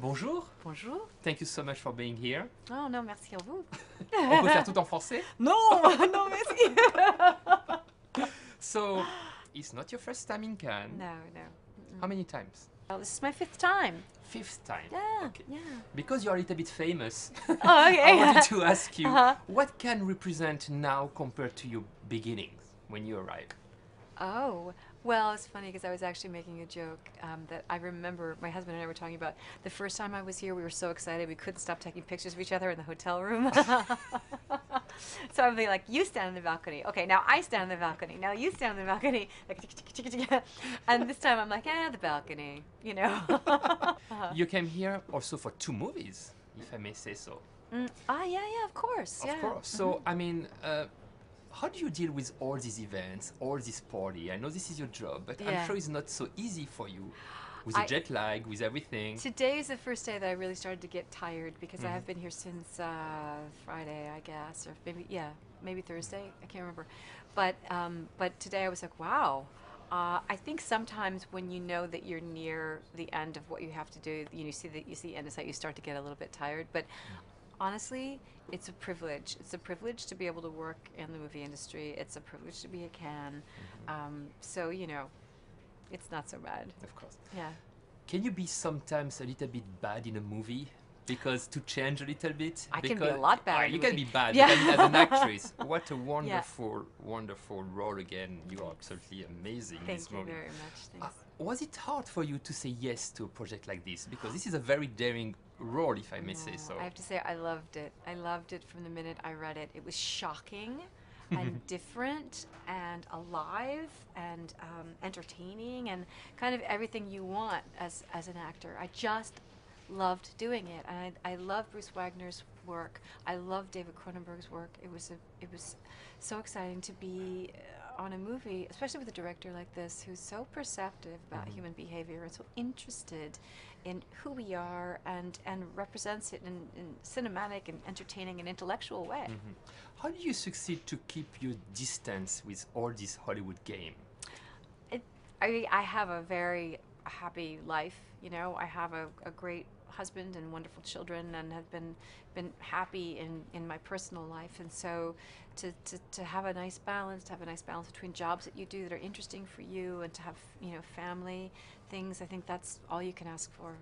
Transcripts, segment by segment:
Bonjour. Bonjour. Thank you so much for being here. Oh non, merci à vous. On peut faire tout en français? Non, non, merci. So, it's not your first time in Cannes. No. How many times? Well, this is my 5th time. Fifth time. Yeah, Okay. yeah. Because you're a little bit famous, Oh, okay. I wanted to ask you, Uh-huh. what Cannes represent now compared to your beginnings when you arrived? Oh, well, it's funny because I was actually making a joke that I remember my husband and I were talking about the first time I was here. We were so excited we couldn't stop taking pictures of each other in the hotel room. So I'd be like, you stand on the balcony. Okay, now I stand on the balcony. Now you stand on the balcony. Like, and this time I'm like, the balcony, you know. You came here also for 2 movies, if I may say so. Yeah, of course. Of course. So, I mean, how do you deal with all these events, all this party? I know this is your job, but I'm sure it's not so easy for you with the jet lag, with everything. Today is the first day that I really started to get tired because I have been here since Friday, I guess, or maybe Thursday. I can't remember. But today I was like, wow. I think sometimes when you know that you're near the end of what you have to do, you see the end in sight, you start to get a little bit tired. But honestly, it's a privilege. It's a privilege to be able to work in the movie industry. It's a privilege to be a Cannes. So, you know, it's not so bad. Of course. Yeah. Can you be sometimes a little bit bad in a movie? Because to change a little bit? I can be a lot bad in a You can movie. be bad, Yeah. but I mean, as an actress, what a wonderful, wonderful role again. You are absolutely amazing in this movie. Thank you very much. Thanks. Was it hard for you to say yes to a project like this? Because this is a very daring role, if I may say so. I have to say I loved it. I loved it from the minute I read it. It was shocking and different and alive and entertaining and kind of everything you want as an actor. I just loved doing it. And I love Bruce Wagner's work. I love David Cronenberg's work. It was so exciting to be on a movie, especially with a director like this who's so perceptive about human behavior and so interested in who we are and represents it in cinematic and entertaining and intellectual way. How do you succeed to keep your distance with all this Hollywood game? I have a very happy life, you know. I have a great husband and wonderful children and have been happy in my personal life, and so to have a nice balance, between jobs that you do that are interesting for you and to have, you know, family things, I think that's all you can ask for.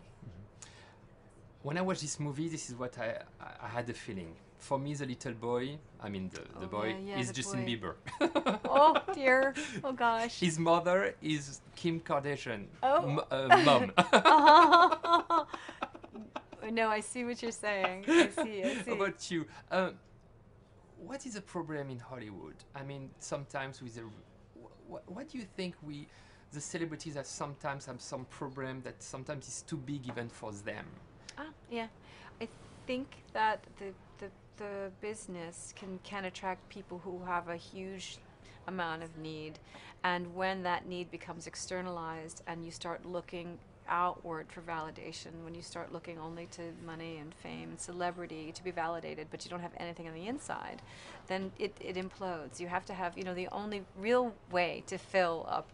When I watched this movie, this is what I had the feeling. For me, the little boy, I mean the boy, is the Justin boy. Bieber. Oh dear, oh gosh. His mother is Kim Kardashian, mom. No, I see what you're saying. I see. How about you? What is the problem in Hollywood? I mean, sometimes with what do you think the celebrities sometimes have some problem that sometimes is too big even for them? Yeah. I think that the business can attract people who have a huge amount of need, and when that need becomes externalized and you start looking outward for validation, when you start looking only to money and fame and celebrity to be validated, but you don't have anything on the inside, then it implodes. You have to have, you know, the only real way to fill up,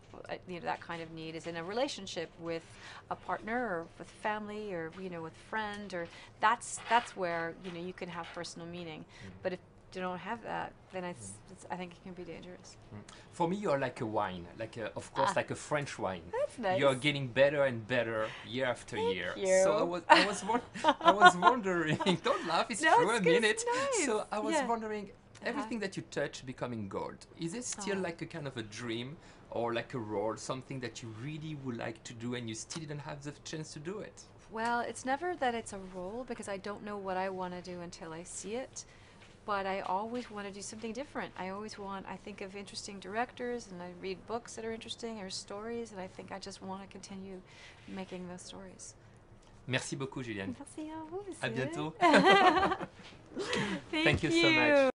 you know, that kind of need is in a relationship with a partner or with family or, you know, with a friend, or that's where, you know, you can have personal meaning. But if you don't have that, then I think it can be dangerous. For me, you're like a wine, of course, like a French wine. That's nice. You're getting better and better year after year. you. So I was wondering. Don't laugh, it's true. I mean it. Nice. So I was wondering, everything that you touch becoming gold. Is it still like a kind of a dream, or like a role, something that you really would like to do and you still didn't have the chance to do it? Well, it's never that it's a role, because I don't know what I want to do until I see it. But I always want to do something different. I think of interesting directors, and I read books that are interesting, or stories, and I think I just want to continue making those stories. Merci beaucoup, Julianne. Merci à vous, À bientôt. Thank you so much.